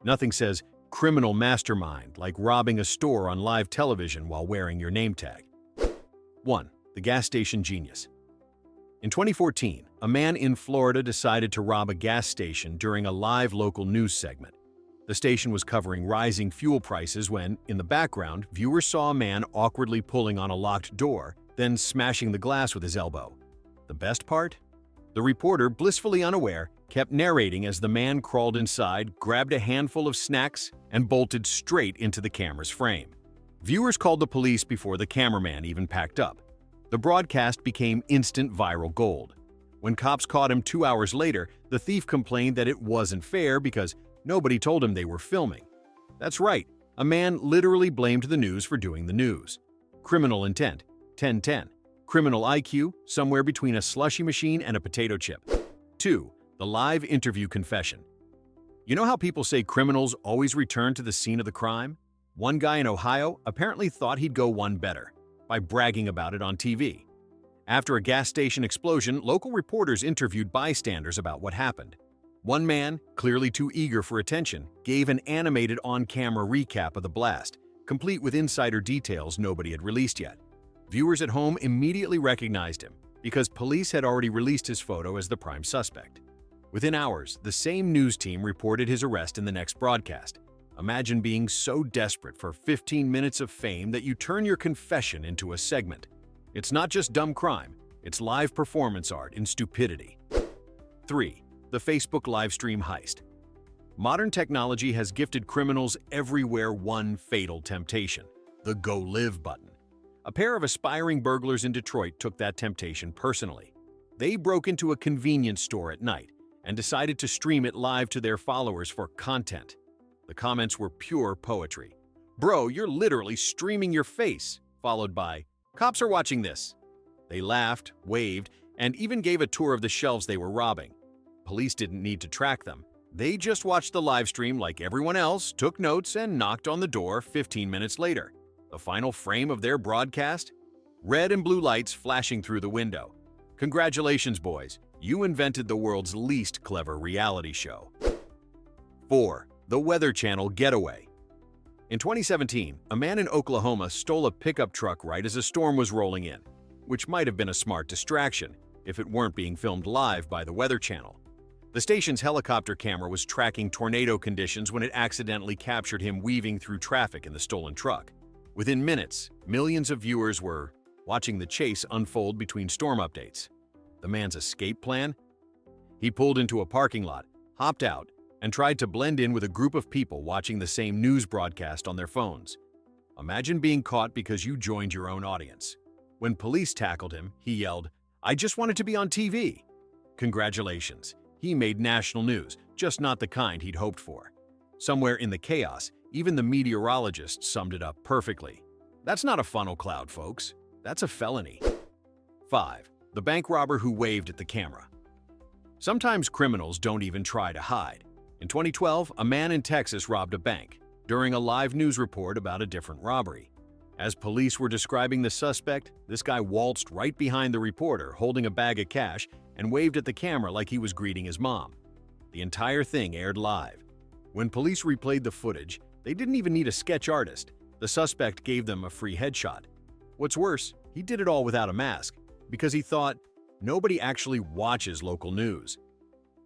Nothing says criminal mastermind like robbing a store on live television while wearing your name tag. 1. The gas station genius. In 2014, a man in Florida decided to rob a gas station during a live local news segment. The station was covering rising fuel prices when, in the background, viewers saw a man awkwardly pulling on a locked door, then smashing the glass with his elbow. The best part? The reporter, blissfully unaware, kept narrating as the man crawled inside, grabbed a handful of snacks, and bolted straight into the camera's frame. Viewers called the police before the cameraman even packed up. The broadcast became instant viral gold. When cops caught him 2 hours later, the thief complained that it wasn't fair because nobody told him they were filming. That's right, a man literally blamed the news for doing the news. Criminal intent, 10-10. Criminal IQ, somewhere between a slushy machine and a potato chip. 2. The live interview confession. You know how people say criminals always return to the scene of the crime? One guy in Ohio apparently thought he'd go one better by bragging about it on TV. After a gas station explosion, local reporters interviewed bystanders about what happened. One man, clearly too eager for attention, gave an animated on-camera recap of the blast, complete with insider details nobody had released yet. Viewers at home immediately recognized him because police had already released his photo as the prime suspect. Within hours, the same news team reported his arrest in the next broadcast. Imagine being so desperate for 15 minutes of fame that you turn your confession into a segment. It's not just dumb crime, it's live performance art in stupidity. 3. The Facebook livestream heist. Modern technology has gifted criminals everywhere one fatal temptation: the Go Live button. A pair of aspiring burglars in Detroit took that temptation personally. They broke into a convenience store at night and decided to stream it live to their followers for content. The comments were pure poetry. "Bro, you're literally streaming your face," followed by, "Cops are watching this." They laughed, waved, and even gave a tour of the shelves they were robbing. Police didn't need to track them. They just watched the live stream like everyone else, took notes, and knocked on the door 15 minutes later. The final frame of their broadcast? Red and blue lights flashing through the window. Congratulations, boys. You invented the world's least clever reality show. 4. The Weather Channel getaway. In 2017, a man in Oklahoma stole a pickup truck right as a storm was rolling in, which might have been a smart distraction if it weren't being filmed live by the Weather Channel. The station's helicopter camera was tracking tornado conditions when it accidentally captured him weaving through traffic in the stolen truck. Within minutes, millions of viewers were watching the chase unfold between storm updates. The man's escape plan? He pulled into a parking lot, hopped out, and tried to blend in with a group of people watching the same news broadcast on their phones. Imagine being caught because you joined your own audience. When police tackled him, he yelled, "I just wanted to be on TV." Congratulations, he made national news, just not the kind he'd hoped for. Somewhere in the chaos, even the meteorologist summed it up perfectly. That's not a funnel cloud, folks. That's a felony. 5. The bank robber who waved at the camera. Sometimes criminals don't even try to hide. In 2012, a man in Texas robbed a bank during a live news report about a different robbery. As police were describing the suspect, this guy waltzed right behind the reporter holding a bag of cash and waved at the camera like he was greeting his mom. The entire thing aired live. When police replayed the footage, they didn't even need a sketch artist. The suspect gave them a free headshot. What's worse, he did it all without a mask because he thought nobody actually watches local news.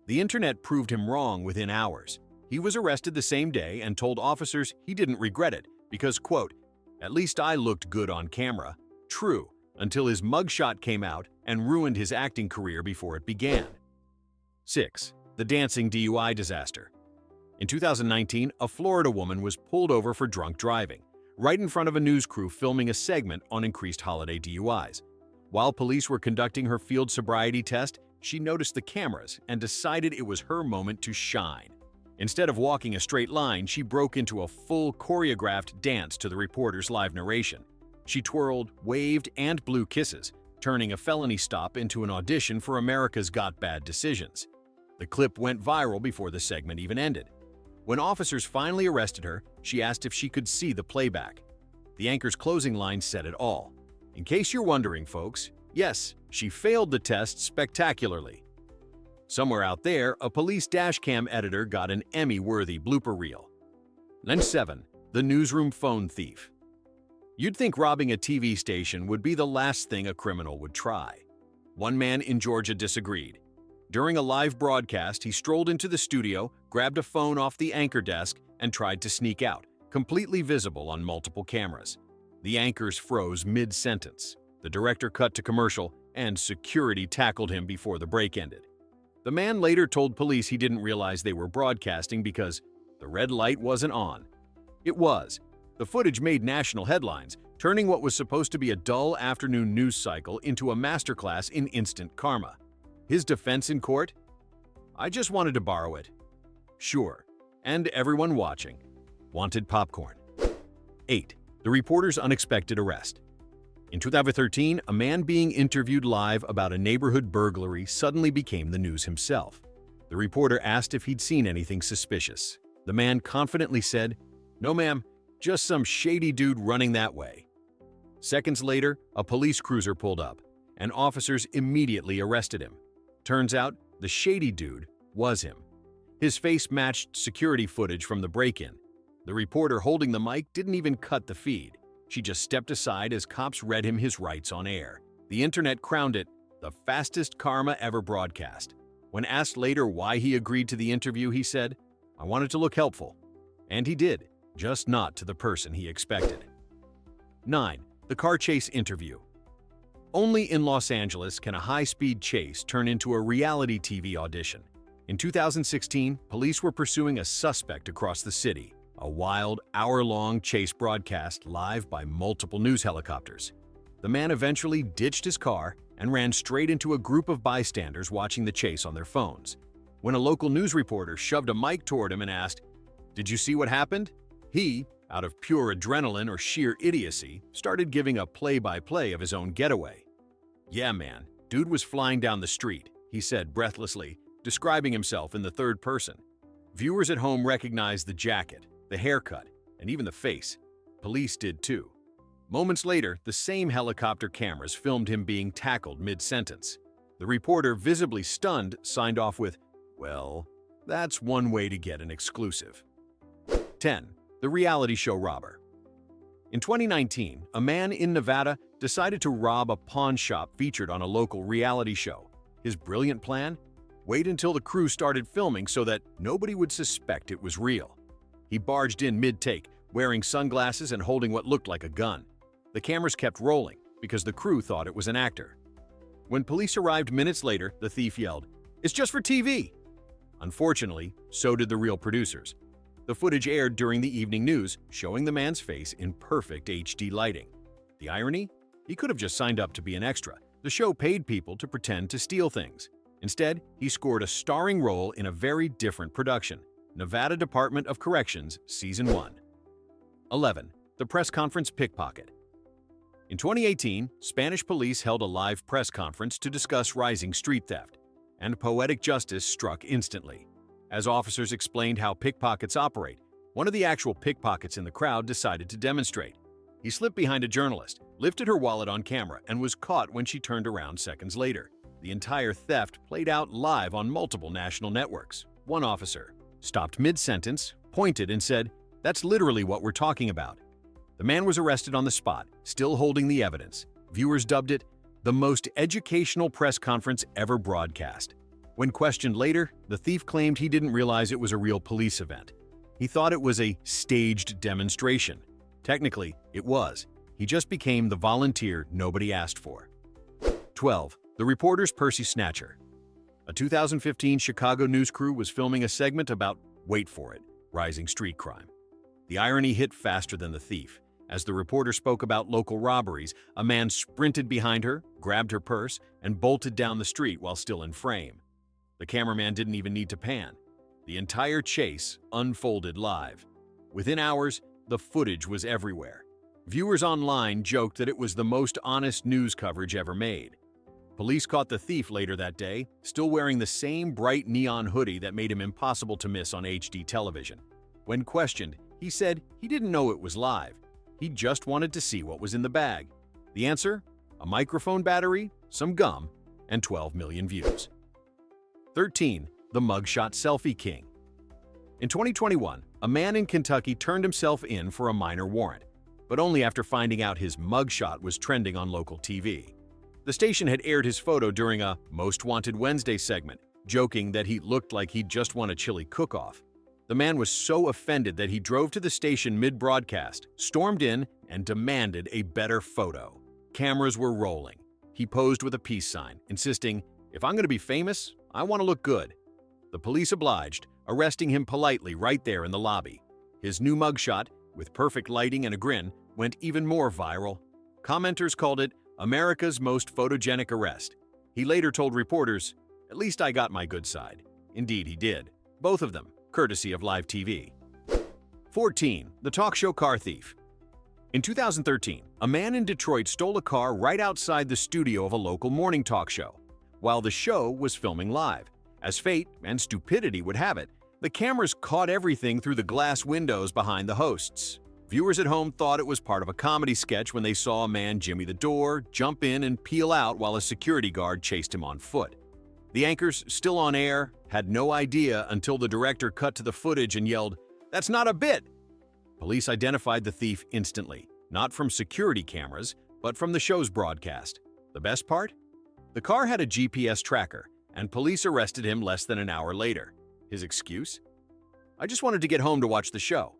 The internet proved him wrong within hours. He was arrested the same day and told officers he didn't regret it because, quote, "At least I looked good on camera." True, until his mugshot came out and ruined his acting career before it began. 6. The dancing DUI disaster. In 2019, a Florida woman was pulled over for drunk driving, right in front of a news crew filming a segment on increased holiday DUIs. While police were conducting her field sobriety test, she noticed the cameras and decided it was her moment to shine. Instead of walking a straight line, she broke into a full choreographed dance to the reporter's live narration. She twirled, waved, and blew kisses, turning a felony stop into an audition for America's Got Bad Decisions. The clip went viral before the segment even ended. When officers finally arrested her, she asked if she could see the playback. The anchor's closing line said it all. In case you're wondering, folks, yes, she failed the test spectacularly. Somewhere out there, a police dashcam editor got an Emmy-worthy blooper reel. And 7. The newsroom phone thief. You'd think robbing a TV station would be the last thing a criminal would try. One man in Georgia disagreed. During a live broadcast, he strolled into the studio, grabbed a phone off the anchor desk, and tried to sneak out, completely visible on multiple cameras. The anchors froze mid-sentence. The director cut to commercial, and security tackled him before the break ended. The man later told police he didn't realize they were broadcasting because the red light wasn't on. It was. The footage made national headlines, turning what was supposed to be a dull afternoon news cycle into a masterclass in instant karma. His defense in court? "I just wanted to borrow it." Sure. And everyone watching wanted popcorn. 8. The reporter's unexpected arrest. In 2013, a man being interviewed live about a neighborhood burglary suddenly became the news himself. The reporter asked if he'd seen anything suspicious. The man confidently said, "No, ma'am, just some shady dude running that way." Seconds later, a police cruiser pulled up, and officers immediately arrested him. Turns out, the shady dude was him. His face matched security footage from the break-in. The reporter holding the mic didn't even cut the feed. She just stepped aside as cops read him his rights on air. The internet crowned it the fastest karma ever broadcast. When asked later why he agreed to the interview, he said, "I wanted to look helpful." And he did, just not to the person he expected. 9. The car chase interview. Only in Los Angeles can a high-speed chase turn into a reality TV audition. In 2016, police were pursuing a suspect across the city. A wild, hour-long chase broadcast live by multiple news helicopters. The man eventually ditched his car and ran straight into a group of bystanders watching the chase on their phones. When a local news reporter shoved a mic toward him and asked, "Did you see what happened?" he, out of pure adrenaline or sheer idiocy, started giving a play-by-play of his own getaway. "Yeah, man, dude was flying down the street," he said breathlessly, describing himself in the third person. Viewers at home recognized the jacket, the haircut, and even the face. Police did too. Moments later, the same helicopter cameras filmed him being tackled mid-sentence. The reporter, visibly stunned, signed off with, "Well, that's one way to get an exclusive." 10. The reality show robber. In 2019, a man in Nevada decided to rob a pawn shop featured on a local reality show. His brilliant plan? Wait until the crew started filming so that nobody would suspect it was real. He barged in mid-take, wearing sunglasses and holding what looked like a gun. The cameras kept rolling because the crew thought it was an actor. When police arrived minutes later, the thief yelled, "It's just for TV!" Unfortunately, so did the real producers. The footage aired during the evening news, showing the man's face in perfect HD lighting. The irony? He could have just signed up to be an extra. The show paid people to pretend to steal things. Instead, he scored a starring role in a very different production, Nevada Department of Corrections, Season 1. 11. The press conference pickpocket. In 2018, Spanish police held a live press conference to discuss rising street theft, and poetic justice struck instantly. As officers explained how pickpockets operate, one of the actual pickpockets in the crowd decided to demonstrate. He slipped behind a journalist, lifted her wallet on camera, and was caught when she turned around seconds later. The entire theft played out live on multiple national networks. One officer stopped mid-sentence, pointed, and said, "That's literally what we're talking about." The man was arrested on the spot, still holding the evidence. Viewers dubbed it the most educational press conference ever broadcast. When questioned later, the thief claimed he didn't realize it was a real police event. He thought it was a staged demonstration. Technically, it was. He just became the volunteer nobody asked for. 12. The reporter's Percy Snatcher. A 2015 Chicago news crew was filming a segment about, wait for it, rising street crime. The irony hit faster than the thief. As the reporter spoke about local robberies, a man sprinted behind her, grabbed her purse, and bolted down the street while still in frame. The cameraman didn't even need to pan. The entire chase unfolded live. Within hours, the footage was everywhere. Viewers online joked that it was the most honest news coverage ever made. Police caught the thief later that day, still wearing the same bright neon hoodie that made him impossible to miss on HD television. When questioned, he said he didn't know it was live. He just wanted to see what was in the bag. The answer? A microphone battery, some gum, and 12 million views. 13. The mugshot selfie king. In 2021, a man in Kentucky turned himself in for a minor warrant, but only after finding out his mugshot was trending on local TV. The station had aired his photo during a Most Wanted Wednesday segment, joking that he looked like he'd just won a chili cook-off. The man was so offended that he drove to the station mid-broadcast, stormed in, and demanded a better photo. Cameras were rolling. He posed with a peace sign, insisting, "If I'm going to be famous, I want to look good." The police obliged, arresting him politely right there in the lobby. His new mugshot, with perfect lighting and a grin, went even more viral. Commenters called it America's most photogenic arrest. He later told reporters, "At least I got my good side." Indeed, he did. Both of them, courtesy of live TV. 14. The talk show car thief. In 2013, a man in Detroit stole a car right outside the studio of a local morning talk show, while the show was filming live. As fate and stupidity would have it, the cameras caught everything through the glass windows behind the hosts. Viewers at home thought it was part of a comedy sketch when they saw a man jimmy the door, jump in, and peel out while a security guard chased him on foot. The anchors, still on air, had no idea until the director cut to the footage and yelled, "That's not a bit!" Police identified the thief instantly, not from security cameras, but from the show's broadcast. The best part? The car had a GPS tracker, and police arrested him less than an hour later. His excuse? "I just wanted to get home to watch the show."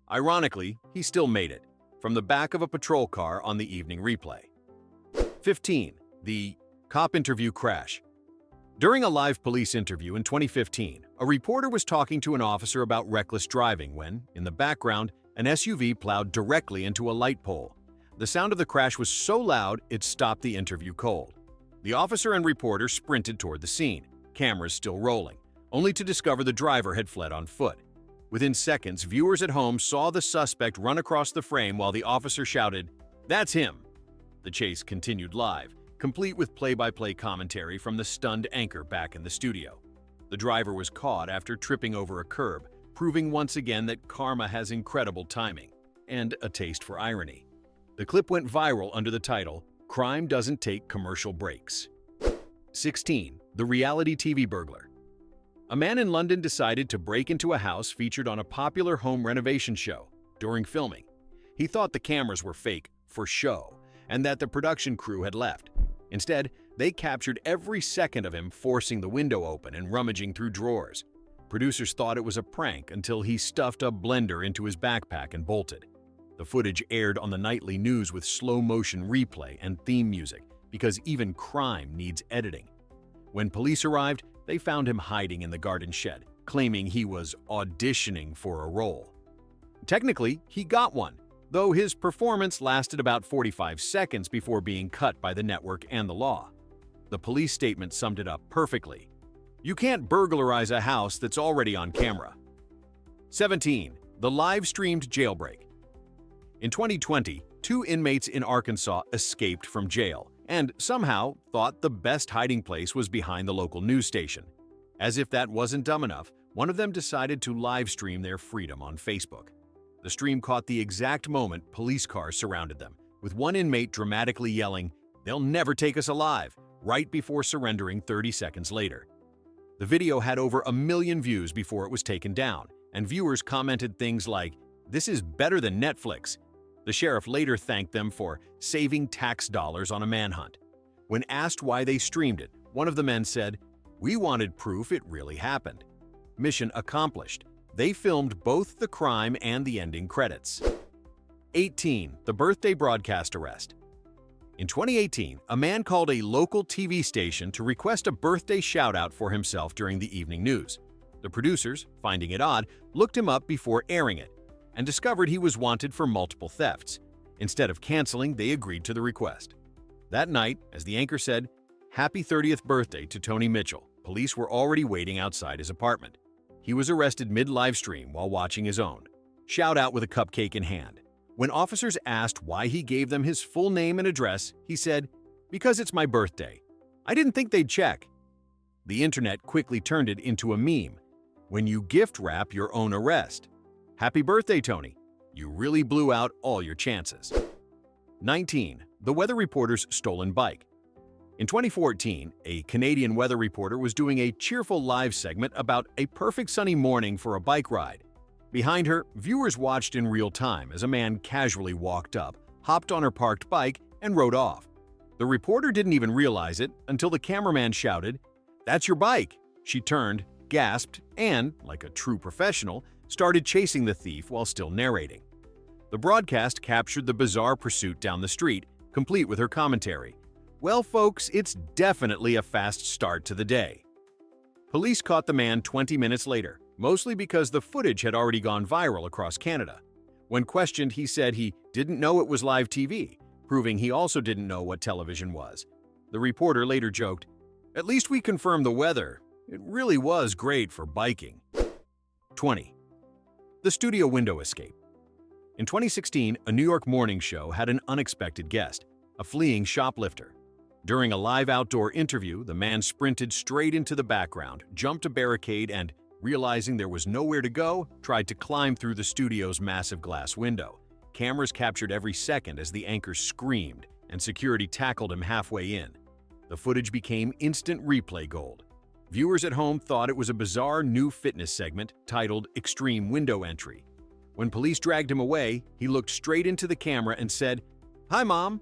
Ironically, he still made it, from the back of a patrol car on the evening replay. 15. The cop interview crash. During a live police interview in 2015, a reporter was talking to an officer about reckless driving when, in the background, an SUV plowed directly into a light pole. The sound of the crash was so loud it stopped the interview cold. The officer and reporter sprinted toward the scene, cameras still rolling, only to discover the driver had fled on foot. Within seconds, viewers at home saw the suspect run across the frame while the officer shouted, "That's him!" The chase continued live, complete with play-by-play commentary from the stunned anchor back in the studio. The driver was caught after tripping over a curb, proving once again that karma has incredible timing and a taste for irony. The clip went viral under the title, "Crime Doesn't Take Commercial Breaks." 16. The reality TV burglar. A man in London decided to break into a house featured on a popular home renovation show during filming. He thought the cameras were fake, for show, and that the production crew had left. Instead, they captured every second of him forcing the window open and rummaging through drawers. Producers thought it was a prank until he stuffed a blender into his backpack and bolted. The footage aired on the nightly news with slow-motion replay and theme music, because even crime needs editing. When police arrived, they found him hiding in the garden shed, claiming he was auditioning for a role. Technically, he got one, though his performance lasted about 45 seconds before being cut by the network and the law. The police statement summed it up perfectly. You can't burglarize a house that's already on camera. 17. The live-streamed jailbreak. In 2020, 2 inmates in Arkansas escaped from jail and somehow thought the best hiding place was behind the local news station. As if that wasn't dumb enough, one of them decided to live-stream their freedom on Facebook. The stream caught the exact moment police cars surrounded them, with one inmate dramatically yelling, "They'll never take us alive," right before surrendering 30 seconds later. The video had over 1 million views before it was taken down, and viewers commented things like, "This is better than Netflix." The sheriff later thanked them for saving tax dollars on a manhunt. When asked why they streamed it, one of the men said, "We wanted proof it really happened." Mission accomplished. They filmed both the crime and the ending credits. 18. The birthday broadcast arrest. In 2018, a man called a local TV station to request a birthday shout-out for himself during the evening news. The producers, finding it odd, looked him up before airing it and discovered he was wanted for multiple thefts. Instead of canceling, they agreed to the request. That night, as the anchor said, "Happy 30th birthday to Tony Mitchell," police were already waiting outside his apartment. He was arrested mid-livestream while watching his own shout-out with a cupcake in hand. When officers asked why he gave them his full name and address, he said, "Because it's my birthday. I didn't think they'd check." The internet quickly turned it into a meme. When you gift wrap your own arrest. Happy birthday, Tony. You really blew out all your chances. 19. The weather reporter's stolen bike. In 2014, a Canadian weather reporter was doing a cheerful live segment about a perfect sunny morning for a bike ride. Behind her, viewers watched in real time as a man casually walked up, hopped on her parked bike, and rode off. The reporter didn't even realize it until the cameraman shouted, "That's your bike!" She turned, gasped, and, like a true professional, started chasing the thief while still narrating. The broadcast captured the bizarre pursuit down the street, complete with her commentary. Well, folks, it's definitely a fast start to the day. Police caught the man 20 minutes later, mostly because the footage had already gone viral across Canada. When questioned, he said he didn't know it was live TV, proving he also didn't know what television was. The reporter later joked, "At least we confirmed the weather. It really was great for biking." 20. The studio window escape. In 2016, a New York morning show had an unexpected guest, a fleeing shoplifter. During a live outdoor interview, the man sprinted straight into the background, jumped a barricade, and, realizing there was nowhere to go, tried to climb through the studio's massive glass window. Cameras captured every second as the anchor screamed, and security tackled him halfway in. The footage became instant replay gold. Viewers at home thought it was a bizarre new fitness segment titled Extreme Window Entry. When police dragged him away, he looked straight into the camera and said, "Hi, Mom."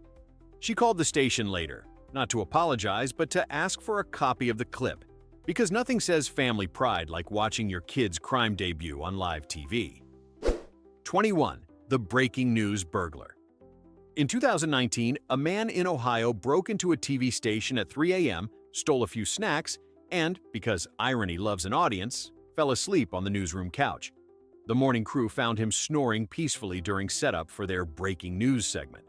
She called the station later, not to apologize, but to ask for a copy of the clip, because nothing says family pride like watching your kid's crime debut on live TV. 21. The breaking news burglar. In 2019, a man in Ohio broke into a TV station at 3 a.m., stole a few snacks, and, because irony loves an audience, fell asleep on the newsroom couch. The morning crew found him snoring peacefully during setup for their breaking news segment.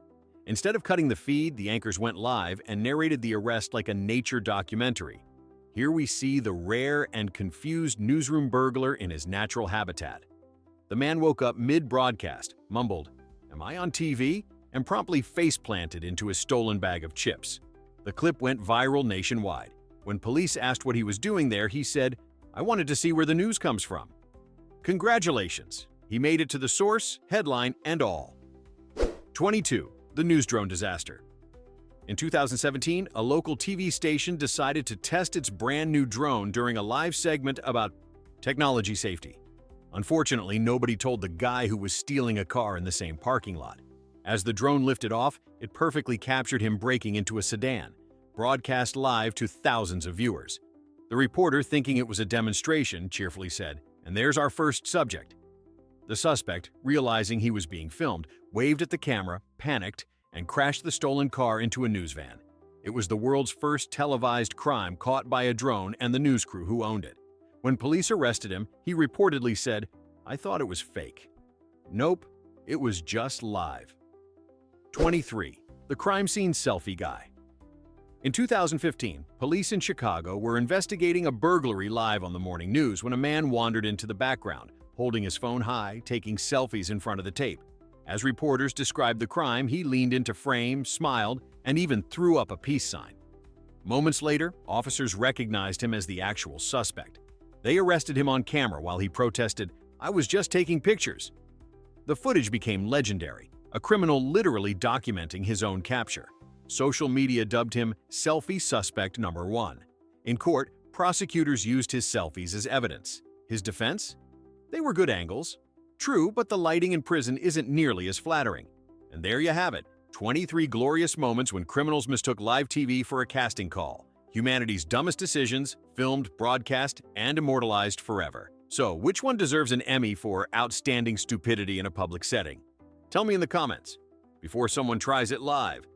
Instead of cutting the feed, the anchors went live and narrated the arrest like a nature documentary. Here we see the rare and confused newsroom burglar in his natural habitat. The man woke up mid-broadcast, mumbled, "Am I on TV?" and promptly face-planted into his stolen bag of chips. The clip went viral nationwide. When police asked what he was doing there, he said, "I wanted to see where the news comes from." Congratulations! He made it to the source, headline, and all. 22. The news drone disaster. In 2017, a local TV station decided to test its brand new drone during a live segment about technology safety. Unfortunately, nobody told the guy who was stealing a car in the same parking lot. As the drone lifted off, it perfectly captured him breaking into a sedan, broadcast live to thousands of viewers. The reporter, thinking it was a demonstration, cheerfully said, "And there's our first subject." The suspect, realizing he was being filmed, waved at the camera, panicked, and crashed the stolen car into a news van. It was the world's first televised crime caught by a drone and the news crew who owned it. When police arrested him, he reportedly said, "I thought it was fake." Nope, it was just live. 23. The crime scene selfie guy. In 2015, police in Chicago were investigating a burglary live on the morning news when a man wandered into the background, holding his phone high, taking selfies in front of the tape. As reporters described the crime, he leaned into frame, smiled, and even threw up a peace sign. Moments later, officers recognized him as the actual suspect. They arrested him on camera while he protested, "I was just taking pictures." The footage became legendary, a criminal literally documenting his own capture. Social media dubbed him Selfie Suspect Number 1. In court, prosecutors used his selfies as evidence. His defense? They were good angles. True, but the lighting in prison isn't nearly as flattering. And there you have it, 23 glorious moments when criminals mistook live TV for a casting call. Humanity's dumbest decisions, filmed, broadcast, and immortalized forever. So, which one deserves an Emmy for outstanding stupidity in a public setting? Tell me in the comments. Before someone tries it live,